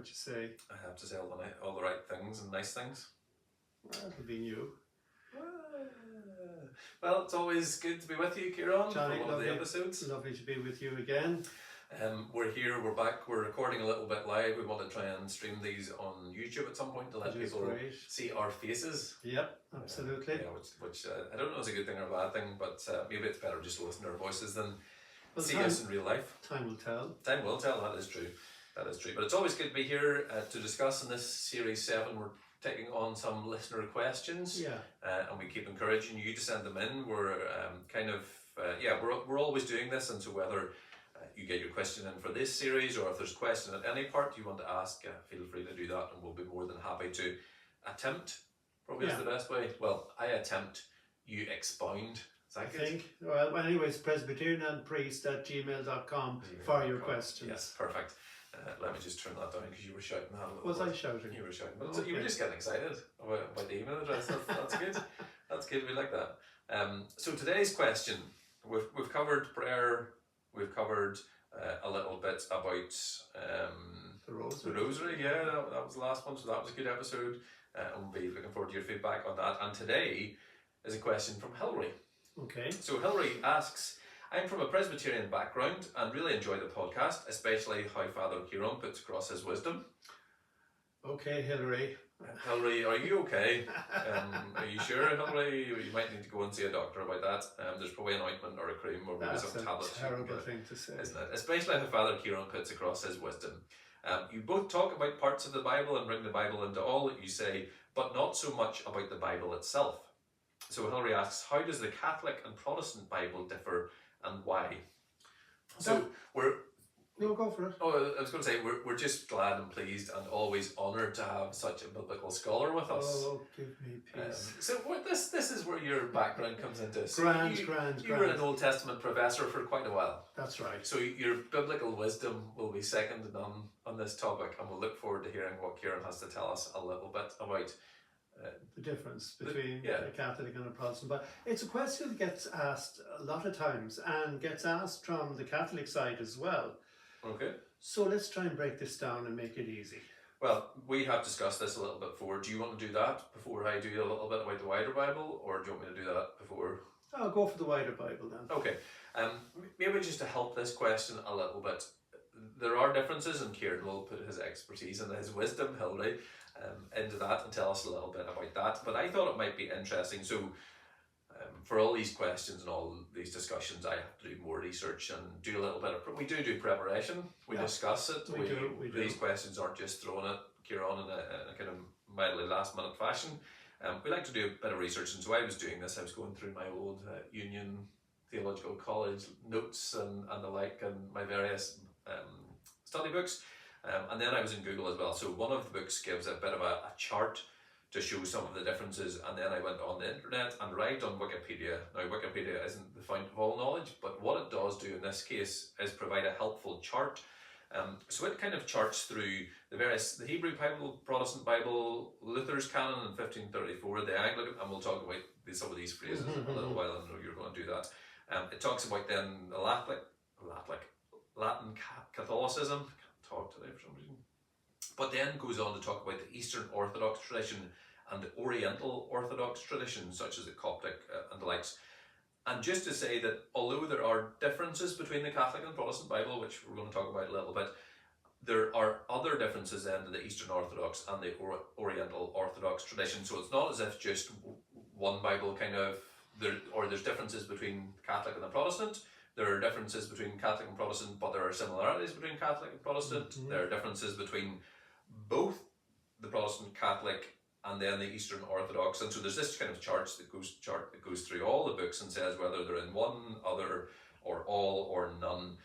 would you say? I have to say all the right things and nice things. Well, that'll be new. Well, it's always good to be with you, Kieran, Johnny, for one of the episodes. Lovely to be with you again. We're here, we're back, we're recording a little bit live. We want to try and stream these on YouTube at some point to let people see our faces. Yep, absolutely. Which I don't know is a good thing or a bad thing, but maybe it's better just to listen to our voices than see us in real life. Time will tell. Time will tell, that is true. That is true. But it's always good to be here to discuss in this Series 7. We're taking on some listener questions. Yeah. And we keep encouraging you to send them in. We're we're always doing this, and so whether you get your question in for this series or if there's a question at any part you want to ask, feel free to do that, and we'll be more than happy to attempt. Probably is the best way. Well, I attempt, you expound. Is that good? I think. Well, anyways, presbyterianpriest@gmail.com for your questions. Yes, perfect. Let me just turn that down because you were shouting that a little bit. I shouting? You were shouting. But you were just getting excited about the email address. That's good. That's good. We like that. So today's question, we've covered prayer. We've covered a little bit about the rosary. The rosary, yeah, that was the last one. So that was a good episode. And we'll be looking forward to your feedback on that. And today is a question from Hilary. Okay. So Hilary asks, I'm from a Presbyterian background and really enjoy the podcast, especially how Father Kieran puts across his wisdom. Okay, Hilary. Hilary, are you okay? Are you sure, Hilary? You might need to go and see a doctor about that. There's probably an ointment or a cream or maybe some tablets. That's a terrible thing to say. Isn't it? Especially how Father Kieran puts across his wisdom. You both talk about parts of the Bible and bring the Bible into all that you say, but not so much about the Bible itself. So Hilary asks, how does the Catholic and Protestant Bible differ and why? So No, go for it. Oh, I was going to say, we're just glad and pleased and always honoured to have such a biblical scholar with us. Oh, give me peace. So this is where your background comes into. So grand. You were an Old Testament professor for quite a while. That's right. So your biblical wisdom will be second to none on this topic, and we'll look forward to hearing what Kieran has to tell us a little bit about the difference between a Catholic and a Protestant. But it's a question that gets asked a lot of times and gets asked from the Catholic side as well. Okay. So let's try and break this down and make it easy. Well, we have discussed this a little bit before. Do you want to do that before I do a little bit about the wider Bible, or do you want me to do that before? I'll go for the wider Bible then. Okay. Maybe just to help this question a little bit, there are differences, and Kieran will put his expertise and his wisdom, Hilary, into that and tell us a little bit about that. But I thought it might be interesting. So for all these questions and all these discussions, I have to do more research and do a little bit of... We do preparation. We discuss it. We do. These questions aren't just thrown at Kieran in a kind of mildly last-minute fashion. We like to do a bit of research, and so I was doing this. I was going through my old Union Theological College notes and the like, and my various study books. And then I was in Google as well. So one of the books gives a bit of a chart to show some of the differences, and then I went on the internet and right on Wikipedia. Now, Wikipedia isn't the fount of all knowledge, but what it does do in this case is provide a helpful chart. So it kind of charts through the Hebrew Bible, Protestant Bible, Luther's canon in 1534, the Anglican, and we'll talk about some of these phrases in a little while. I know you're going to do that. It talks about then the Latin Catholicism. I can't talk today for some reason. But then goes on to talk about the Eastern Orthodox tradition and the Oriental Orthodox tradition, such as the Coptic and the likes. And just to say that although there are differences between the Catholic and Protestant Bible, which we're going to talk about a little bit, there are other differences then to the Eastern Orthodox and the Oriental Orthodox tradition. So it's not as if just one Bible there's differences between Catholic and the Protestant. There are differences between Catholic and Protestant, but there are similarities between Catholic and Protestant. Mm-hmm. There are differences between both the Protestant Catholic and then the Eastern Orthodox. And so there's this kind of chart that goes through all the books and says whether they're in one, other, or all, or none.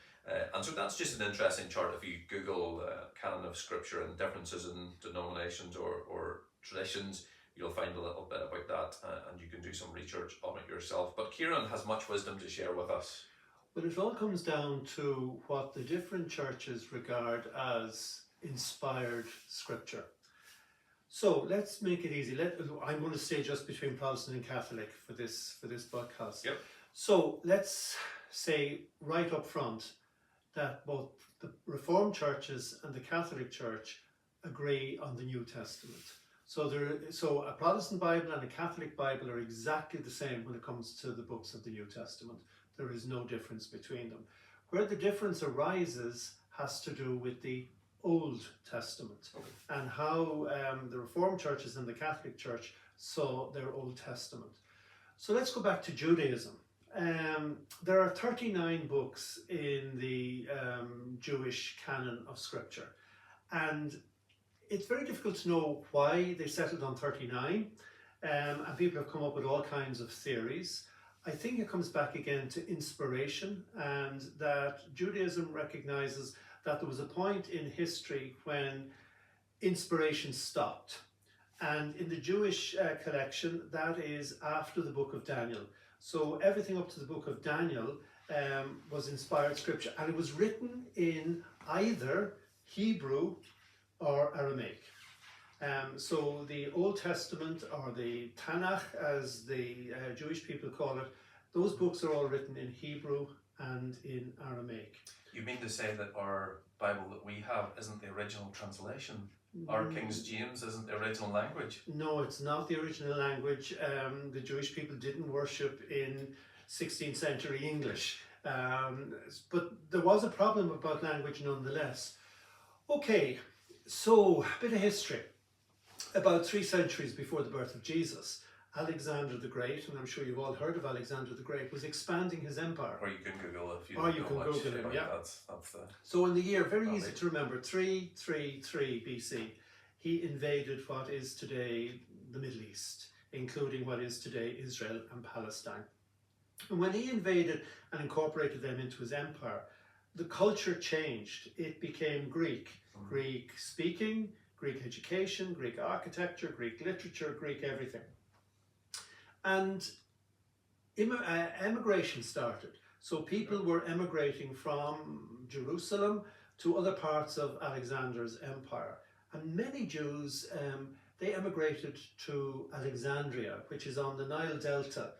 And so that's just an interesting chart. If you Google canon of scripture and differences in denominations or traditions, you'll find a little bit about that, and you can do some research on it yourself. But Kieran has much wisdom to share with us. Well, it all comes down to what the different churches regard as inspired scripture. So let's make it easy. I'm going to stay just between Protestant and Catholic for this podcast. Yep. So let's say right up front that both the Reformed churches and the Catholic Church agree on the New Testament. So a Protestant Bible and a Catholic Bible are exactly the same when it comes to the books of the New Testament. There is no difference between them. Where the difference arises has to do with the Old Testament and how the Reformed churches and the Catholic Church saw their Old Testament. So let's go back to Judaism. There are 39 books in the Jewish canon of Scripture, and it's very difficult to know why they settled on 39, and people have come up with all kinds of theories. I think it comes back again to inspiration, and that Judaism recognizes that there was a point in history when inspiration stopped. And in the Jewish collection, that is after the book of Daniel. So everything up to the book of Daniel was inspired scripture, and it was written in either Hebrew or Aramaic. So the Old Testament, or the Tanakh as the Jewish people call it, those books are all written in Hebrew and in Aramaic. You mean to say that our Bible that we have isn't the original translation? Our King James isn't the original language? No, it's not the original language. The Jewish people didn't worship in 16th century English. But there was a problem about language nonetheless. Okay, so a bit of history. About 3 centuries before the birth of Jesus, Alexander the Great, and I'm sure you've all heard of Alexander the Great, was expanding his empire. Or you can Google it if you Or don't you know can much Google it, about yeah. That's the... So in the year, very easy to remember, 333 BC, he invaded what is today the Middle East, including what is today Israel and Palestine. And when he invaded and incorporated them into his empire, the culture changed. It became Greek. Greek speaking, Greek education, Greek architecture, Greek literature, Greek everything. And emigration started. So people were emigrating from Jerusalem to other parts of Alexander's empire. And many Jews, they emigrated to Alexandria, which is on the Nile Delta,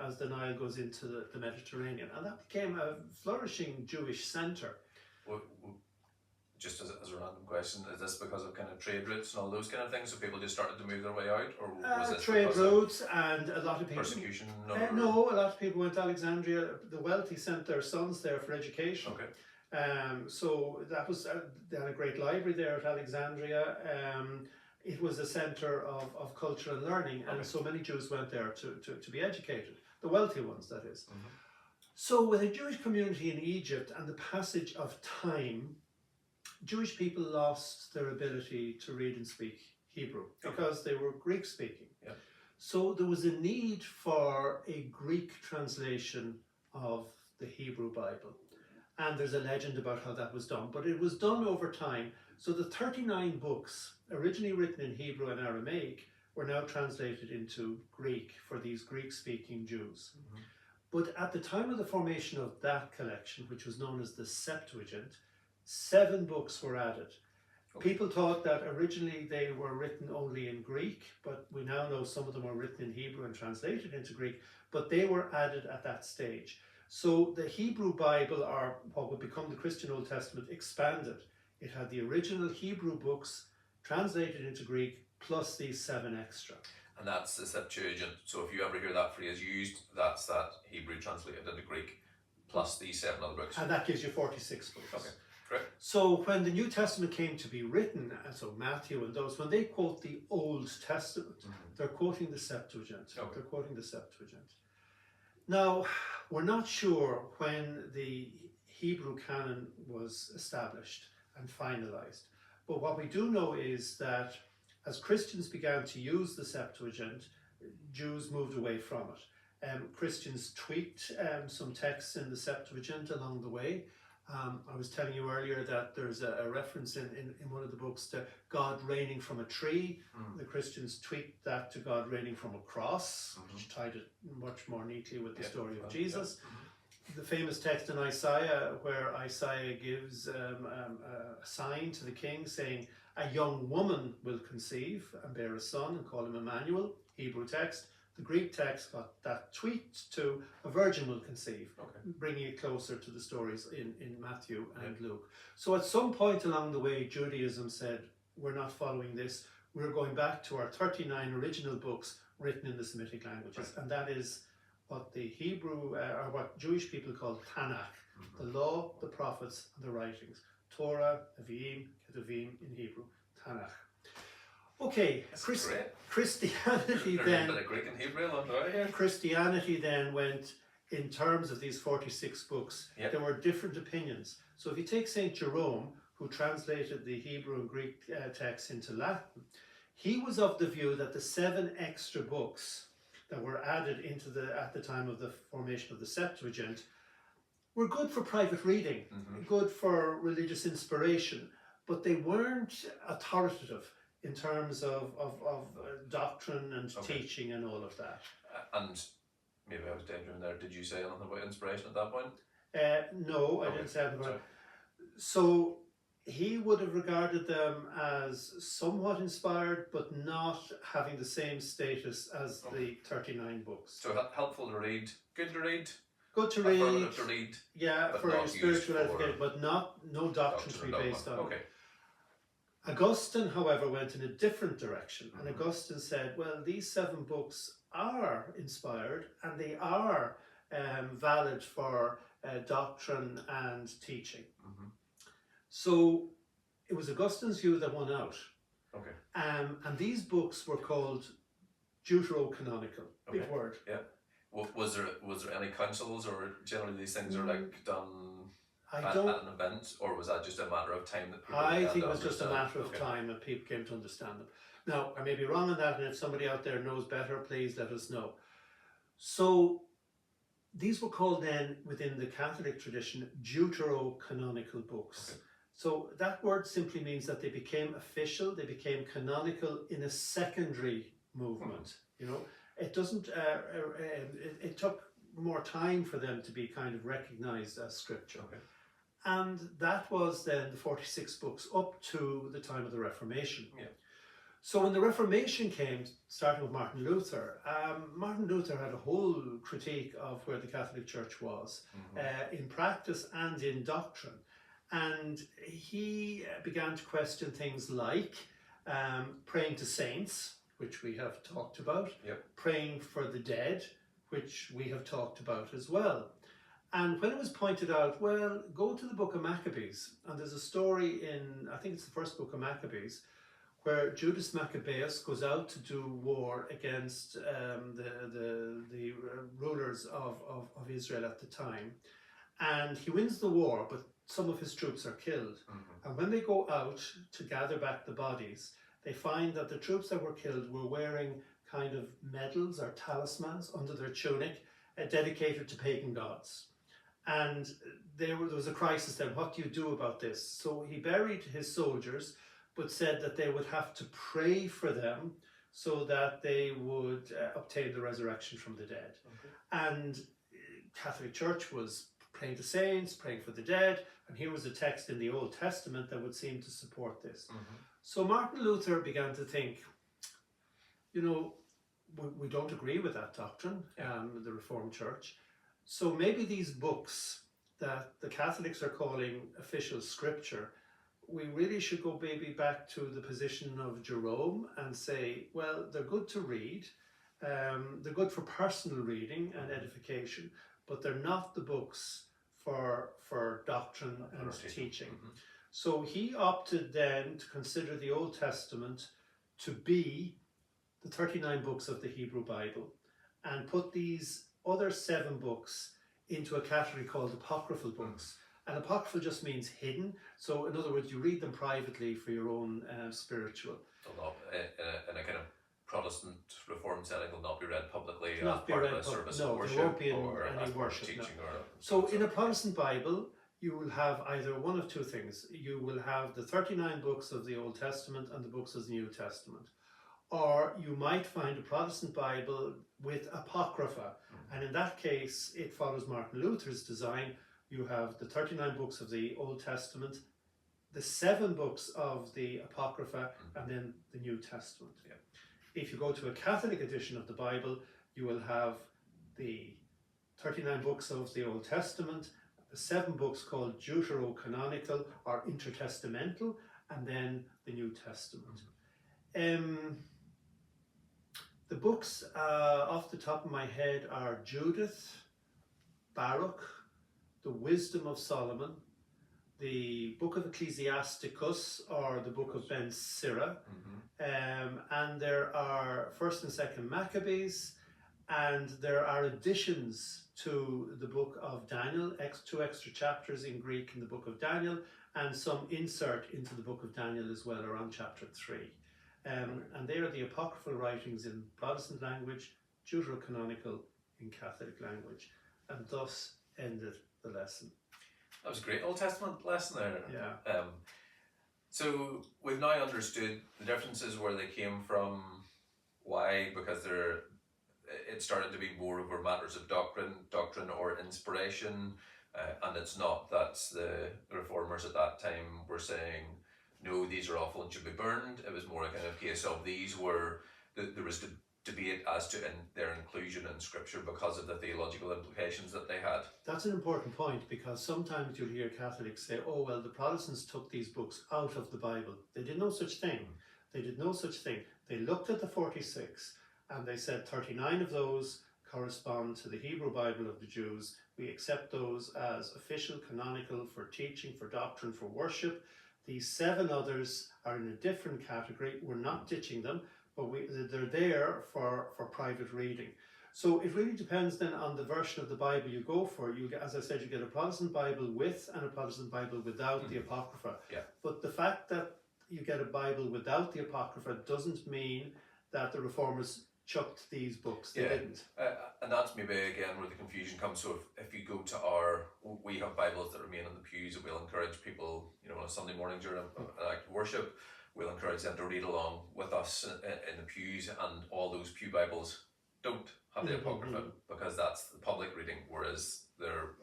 as the Nile goes into the Mediterranean. And that became a flourishing Jewish centre. Just as a random question, is this because of kind of trade routes and all those kind of things, so people just started to move their way out, or was this trade because routes and a lot of people persecution? No, a lot of people went to Alexandria. The wealthy sent their sons there for education. So that was they had a great library there at Alexandria. It was a centre of culture and learning, and so many Jews went there to be educated, the wealthy ones, that is. So with a Jewish community in Egypt and the passage of time, Jewish people lost their ability to read and speak Hebrew because they were Greek speaking. So there was a need for a Greek translation of the Hebrew Bible. And there's a legend about how that was done, but it was done over time. So the 39 books, originally written in Hebrew and Aramaic, were now translated into Greek for these Greek-speaking Jews. But at the time of the formation of that collection, which was known as the Septuagint, 7 books were added. People thought that originally they were written only in Greek, but we now know some of them were written in Hebrew and translated into Greek, but they were added at that stage. So the Hebrew Bible, or what would become the Christian Old Testament, expanded. It had the original Hebrew books translated into Greek, plus these 7 extra. And that's the Septuagint. So if you ever hear that phrase used, that's that Hebrew translated into Greek, plus these 7 other books. And that gives you 46 books. Okay. Great. So when the New Testament came to be written, so Matthew and those, when they quote the Old Testament, they're quoting the Septuagint. They're quoting the Septuagint. Now, we're not sure when the Hebrew canon was established and finalized, but what we do know is that as Christians began to use the Septuagint, Jews moved away from it. Christians tweaked some texts in the Septuagint along the way. I was telling you earlier that there's a reference in one of the books to God reigning from a tree. The Christians tweaked that to God reigning from a cross, which tied it much more neatly with the story of Jesus. The famous text in Isaiah, where Isaiah gives a sign to the king saying, a young woman will conceive and bear a son and call him Emmanuel, Hebrew text. The Greek text got that tweaked to a virgin will conceive, bringing it closer to the stories in Matthew and Luke. So at some point along the way, Judaism said, we're not following this. We're going back to our 39 original books written in the Semitic languages, and that is what the Hebrew or what Jewish people call Tanakh, the law, the prophets, and the writings. Torah, Nevi'im, Ketuvim in Hebrew, Tanakh. Okay, Christianity then. A bit of Greek and Hebrew along the way. Christianity then went, in terms of these 46 books, there were different opinions. So if you take St. Jerome, who translated the Hebrew and Greek texts into Latin, he was of the view that the 7 extra books that were added into at the time of the formation of the Septuagint were good for private reading, good for religious inspiration, but they weren't authoritative in terms of doctrine and teaching and all of that. And maybe I was daydreaming there. Did you say anything about inspiration at that point? No, I didn't say anything about it. So he would have regarded them as somewhat inspired, but not having the same status as the 39 books. So helpful to read, good to read? Good to read. Affirmative to read. Yeah, for your spiritual edification, but no doctrine to be based on. Okay. Augustine, however, went in a different direction, and Augustine said, well, these 7 books are inspired and they are valid for doctrine and teaching. So it was Augustine's view that won out. Okay. And these books were called deuterocanonical. Big word. Yeah. Was there any councils, or generally these things are like done at an event, or was that just a matter of time that people I think it was just a matter of time that people came to understand them. Now, I may be wrong on that, and if somebody out there knows better, please let us know. So these were called then, within the Catholic tradition, deuterocanonical books. Okay. So that word simply means that they became official, they became canonical in a secondary movement. You know, it doesn't. It took more time for them to be kind of recognized as scripture. Okay. And that was then the 46 books up to the time of the Reformation. Yeah. So when the Reformation came, starting with Martin Luther had a whole critique of where the Catholic Church was, in practice and in doctrine. And he began to question things like praying to saints, which we have talked about, praying for the dead, which we have talked about as well. And when it was pointed out, well, go to the book of Maccabees, and there's a story in, I think it's the first book of Maccabees, where Judas Maccabeus goes out to do war against the rulers of Israel at the time. And he wins the war, but some of his troops are killed. And when they go out to gather back the bodies, they find that the troops that were killed were wearing kind of medals or talismans under their tunic dedicated to pagan gods. And there was a crisis then. What do you do about this? So he buried his soldiers, but said that they would have to pray for them so that they would obtain the resurrection from the dead. And Catholic Church was praying to saints, praying for the dead, and here was a text in the Old Testament that would seem to support this. So Martin Luther began to think, you know, we don't agree with that doctrine, the Reformed Church. So maybe these books that the Catholics are calling official scripture, we really should go maybe back to the position of Jerome and say, well, they're good to read, they're good for personal reading and edification, but they're not the books for doctrine and teaching. So he opted then to consider the Old Testament to be the 39 books of the Hebrew Bible, and put these other 7 books into a category called apocryphal books. And apocryphal just means hidden. So in other words, you read them privately for your own spiritual. In a kind of Protestant Reformed setting, will not be read publicly as Not be part read of a service no, of worship, there won't be or any as part of worship. teaching. No. So in a Protestant Bible, you will have either one of two things. You will have the 39 books of the Old Testament and the books of the New Testament. Or you might find a Protestant Bible with Apocrypha. And in that case, it follows Martin Luther's design. You have the 39 books of the Old Testament, the 7 books of the Apocrypha, and then the New Testament. If you go to a Catholic edition of the Bible, you will have the 39 books of the Old Testament, the 7 books called deuterocanonical or intertestamental, and then the New Testament. The books off the top of my head are Judith, Baruch, the Wisdom of Solomon, the Book of Ecclesiasticus, or the Book of Ben Sirach, and there are 1st and 2nd Maccabees, and there are additions to the Book of Daniel, 2 extra chapters in Greek in the Book of Daniel, and some insert into the Book of Daniel as well around chapter 3. And they are the apocryphal writings in Protestant language, Deuterocanonical in Catholic language, and thus ended the lesson. That was a great Old Testament lesson there. Yeah. So we've now understood the differences, where they came from, why, because it started to be more over matters of doctrine or inspiration, and it's not that the reformers at that time were saying, no, these are awful and should be burned. It was more a kind of case of these were, there was debate as to their inclusion in Scripture because of the theological implications that they had. That's an important point, because sometimes you'll hear Catholics say, oh, well, the Protestants took these books out of the Bible. They did no such thing. They did no such thing. They looked at the 46 and they said 39 of those correspond to the Hebrew Bible of the Jews. We accept those as official, canonical, for teaching, for doctrine, for worship. These 7 others are in a different category. We're not ditching them, but they're there for private reading. So it really depends then on the version of the Bible you go for. As I said, you get a Protestant Bible with and a Protestant Bible without the Apocrypha. Yeah. But the fact that you get a Bible without the Apocrypha doesn't mean that the Reformers chucked these books. They didn't. And that's maybe again where the confusion comes. So if you go to we have Bibles that remain in the pews, and we'll encourage people, on a Sunday morning during an act of worship, we'll encourage them to read along with us in the pews, and all those pew Bibles don't have the Apocrypha, because that's the public reading, whereas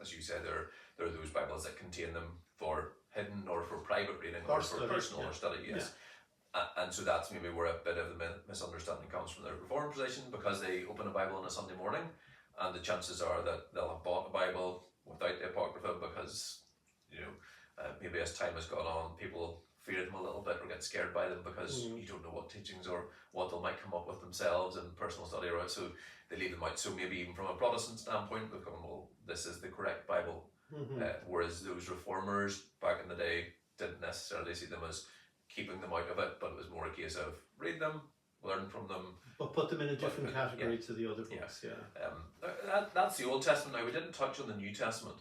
as you said, there are those Bibles that contain them for hidden or for private reading or for study, personal or study use. Yeah. And so that's maybe where a bit of the misunderstanding comes from the Reformed position, because they open a Bible on a Sunday morning, and the chances are that they'll have bought a Bible without the Apocrypha, because maybe as time has gone on, people fear them a little bit or get scared by them, because you don't know what teachings or what they might come up with themselves in personal study, right? So they leave them out. So maybe even from a Protestant standpoint, they've gone, well, this is the correct Bible. Whereas those Reformers back in the day didn't necessarily see them as keeping them out of it, but it was more a case of read them, learn from them, but put them in a different category to the other books. That's the Old Testament. Now, we didn't touch on the New Testament.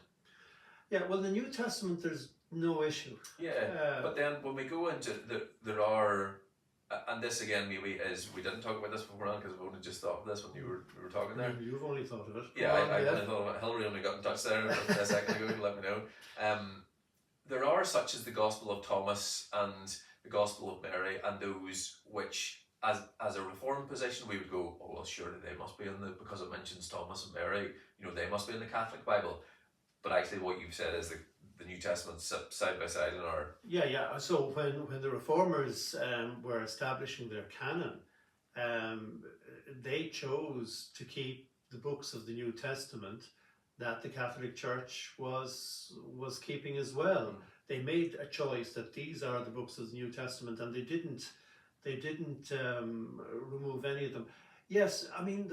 Well, the New Testament, there's no issue. But then when we go into there are, and this again maybe is, we didn't talk about this beforehand because we've only just thought of this when we were talking there. You've only thought of it. I only thought of it. Hillary only got in touch there a second ago to let me know. There are such as the Gospel of Thomas and the Gospel of Mary, and those which, as a Reformed position, we would go, oh well, surely they must be because it mentions Thomas and Mary, they must be in the Catholic Bible. But actually, what you've said is the New Testament sit side by side in our. So when the Reformers were establishing their canon, they chose to keep the books of the New Testament that the Catholic Church was keeping as well. They made a choice that these are the books of the New Testament, and they didn't remove any of them. Yes, I mean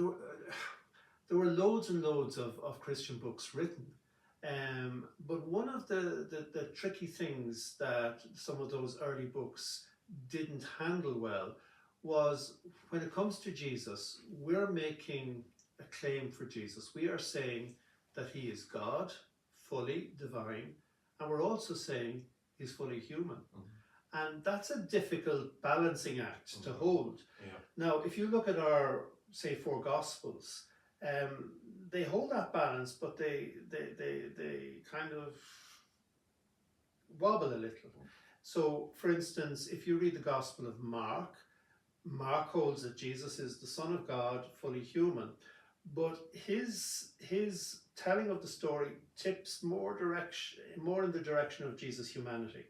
there were loads and loads of Christian books written, but one of the tricky things that some of those early books didn't handle well was, when it comes to Jesus, we're making a claim for Jesus. We are saying that he is God, fully divine, and we're also saying he's fully human. And that's a difficult balancing act to hold. Now, if you look at our, say, 4 Gospels, they hold that balance, but they kind of wobble a little. So, for instance, if you read the Gospel of Mark holds that Jesus is the Son of God, fully human, but his telling of the story tips more in the direction of Jesus' humanity.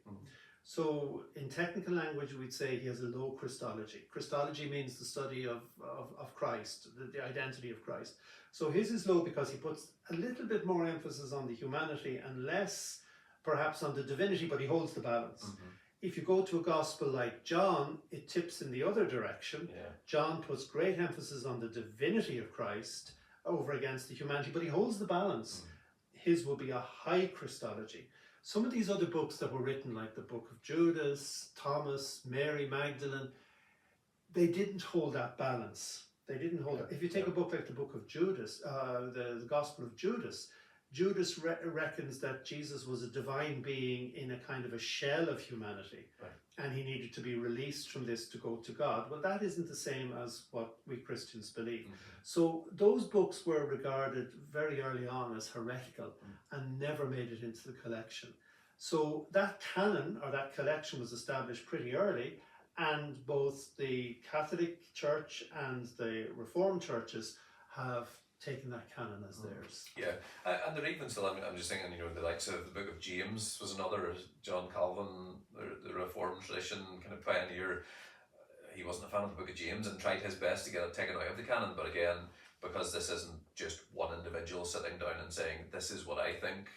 So in technical language, we'd say he has a low Christology. Christology means the study of Christ, the identity of Christ. So his is low because he puts a little bit more emphasis on the humanity and less perhaps on the divinity, but he holds the balance. If you go to a gospel like John, it tips in the other direction. Yeah. John puts great emphasis on the divinity of Christ over against the humanity, but he holds the balance. His will be a high Christology. Some of these other books that were written, like the Book of Judas, Thomas, Mary Magdalene, they didn't hold that balance. They didn't hold it. If you take a book like the Book of Judas, the Gospel of Judas, Judas reckons that Jesus was a divine being in a kind of a shell of humanity, and he needed to be released from this to go to God. Well, that isn't the same as what we Christians believe. So those books were regarded very early on as heretical and never made it into the collection. So that canon, or that collection, was established pretty early, and both the Catholic Church and the Reformed churches have taken that canon as theirs. Yeah, and they're even still, I'm just thinking, the likes of the Book of James was another. John Calvin, the Reformed tradition kind of pioneer. He wasn't a fan of the Book of James and tried his best to get it taken out of the canon, but again, because this isn't just one individual sitting down and saying, this is what I think,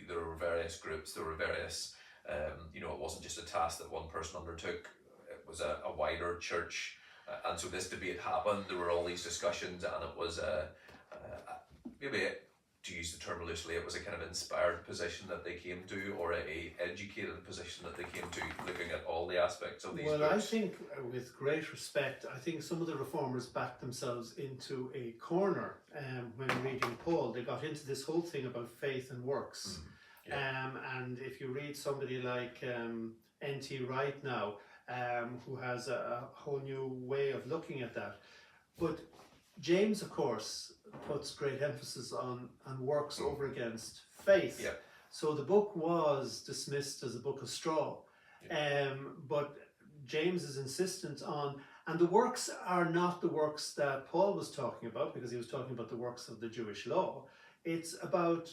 there were various groups, there were various, it wasn't just a task that one person undertook, it was a wider church, and so this debate happened, there were all these discussions, and it was maybe, to use the term loosely, it was a kind of inspired position that they came to, or a educated position that they came to, looking at all the aspects of these Well, books. I think, with great respect, I think some of the reformers backed themselves into a corner when reading Paul. They got into this whole thing about faith and works. And if you read somebody like N.T. Wright now, who has a whole new way of looking at that. But James, of course, puts great emphasis on works over against faith. So the book was dismissed as a book of straw. But James is insistent on, and the works are not the works that Paul was talking about, because he was talking about the works of the Jewish law. It's about,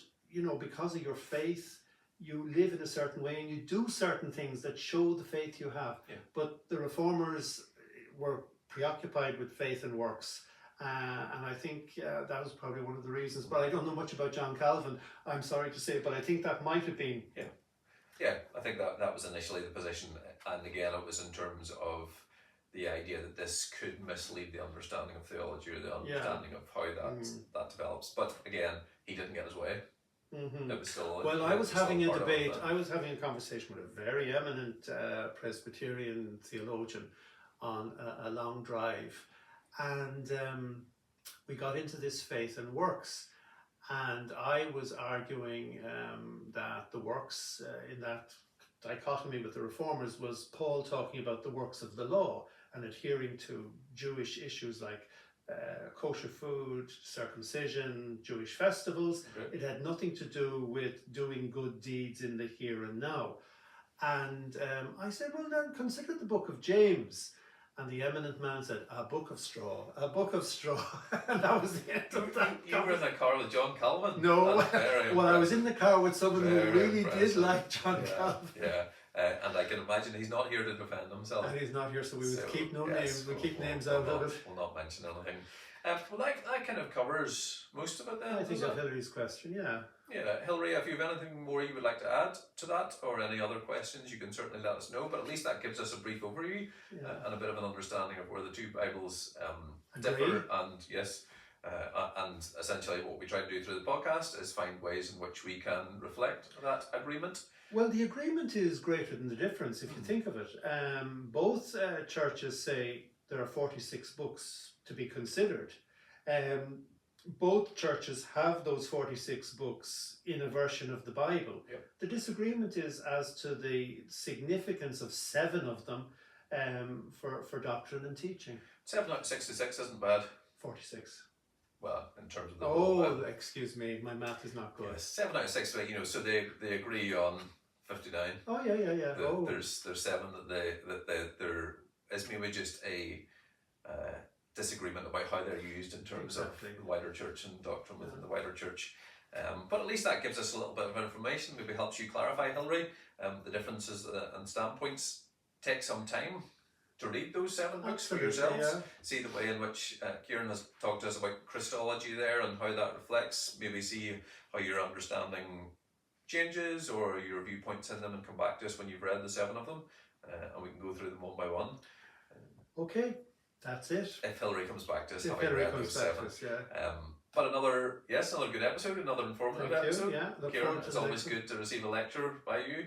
because of your faith, you live in a certain way and you do certain things that show the faith you have. But the reformers were preoccupied with faith and works. And I think that was probably one of the reasons. But I don't know much about John Calvin, I'm sorry to say, but I think that might have been. Yeah, I think that was initially the position. And again, it was in terms of the idea that this could mislead the understanding of theology, or the understanding of how that develops. But again, he didn't get his way. It was still, well, I was having a debate, I was having a conversation with a very eminent Presbyterian theologian on a long drive, and we got into this faith and works, and I was arguing that the works in that dichotomy with the reformers was Paul talking about the works of the law and adhering to Jewish issues like kosher food, circumcision, Jewish festivals. It had nothing to do with doing good deeds in the here and now. And I said, well, then consider the book of James. And the eminent man said, a book of straw, a book of straw. And that was the end of that. You were in the car with John Calvin? No, well, I was in the car with someone who really did like John Calvin. And I can imagine he's not here to defend himself. And he's not here, so we would keep no names. We keep names out of it. We'll not mention anything. Well, that kind of covers most of it then. I think of Hillary's question, yeah. Hilary, if you have anything more you would like to add to that, or any other questions, you can certainly let us know. But at least that gives us a brief overview and a bit of an understanding of where the two Bibles differ. And essentially what we try to do through the podcast is find ways in which we can reflect that agreement. Well, the agreement is greater than the difference, if you think of it. Both churches say there are 46 books to be considered. Both churches have those 46 books in a version of the Bible. The disagreement is as to the significance of 7 of them for doctrine and teaching. 7 out of 66 isn't bad. 46. Well, in terms of the excuse me, my math is not good. 7 out of 6, so they agree on 59. Oh yeah. There's 7 that there is maybe just a disagreement about how they're used in terms of the wider church and doctrine within the wider church. But at least that gives us a little bit of information, maybe helps you clarify, Hilary, the differences and standpoints. Take some time to read those 7 books for yourselves. See the way in which Kieran has talked to us about Christology there and how that reflects. Maybe see how your understanding changes or your viewpoints in them, and come back to us when you've read the 7 of them. and we can go through them one by one. Okay, that's it. If Hillary comes back to us, If having Hillary read comes those back 7. to us, yeah. But another good episode, another informative Thank you, episode. yeah, look Kieran, forward to it's the always next one. good to receive a lecture by you.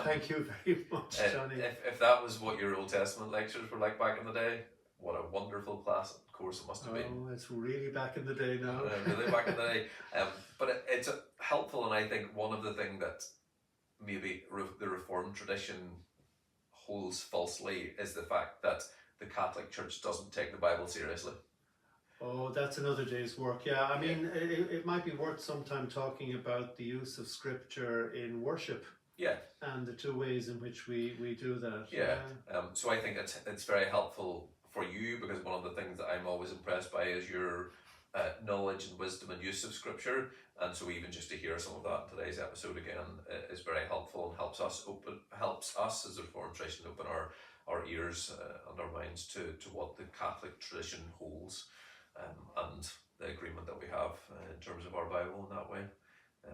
Thank you very much, Johnny. If that was what your Old Testament lectures were like back in the day, what a wonderful course it must have been. Oh, it's really back in the day now. Really back in the day. But it's helpful, and I think one of the things that maybe the Reformed tradition holds falsely is the fact that the Catholic Church doesn't take the Bible seriously. Oh, that's another day's work. Yeah, I mean, it might be worth some time talking about the use of scripture in worship. Yeah. And the 2 ways in which we do that. Yeah. So I think it's very helpful for you, because one of the things that I'm always impressed by is your knowledge and wisdom and use of scripture. And so even just to hear some of that in today's episode again is very helpful, and helps us as a Reformed tradition open our ears and our minds to what the Catholic tradition holds, and the agreement that we have in terms of our Bible in that way.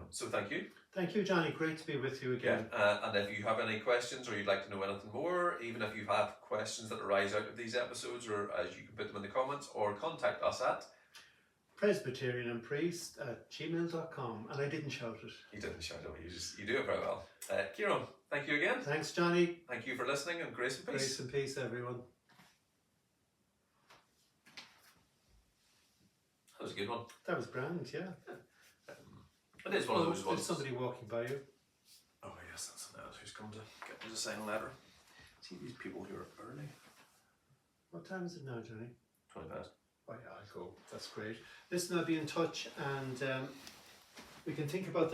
So thank you. Thank you, Johnny. Great to be with you again. And if you have any questions, or you'd like to know anything more, even if you have questions that arise out of these episodes, or as you can put them in the comments, or contact us at Presbyterianandpriest@gmail.com. And I didn't shout it. You didn't shout it, you do it very well. Kieran, thank you again. Thanks, Johnny. Thank you for listening, and grace and peace. Grace and peace, everyone. That was a good one. That was grand, yeah. It is one of those ones. There's somebody walking by you. Oh yes, that's someone else who's come to get me to sign a letter. See these people who are early. What time is it now, Johnny? 20 past. Oh yeah, I'll go. That's great. Listen, I'll be in touch, and we can think about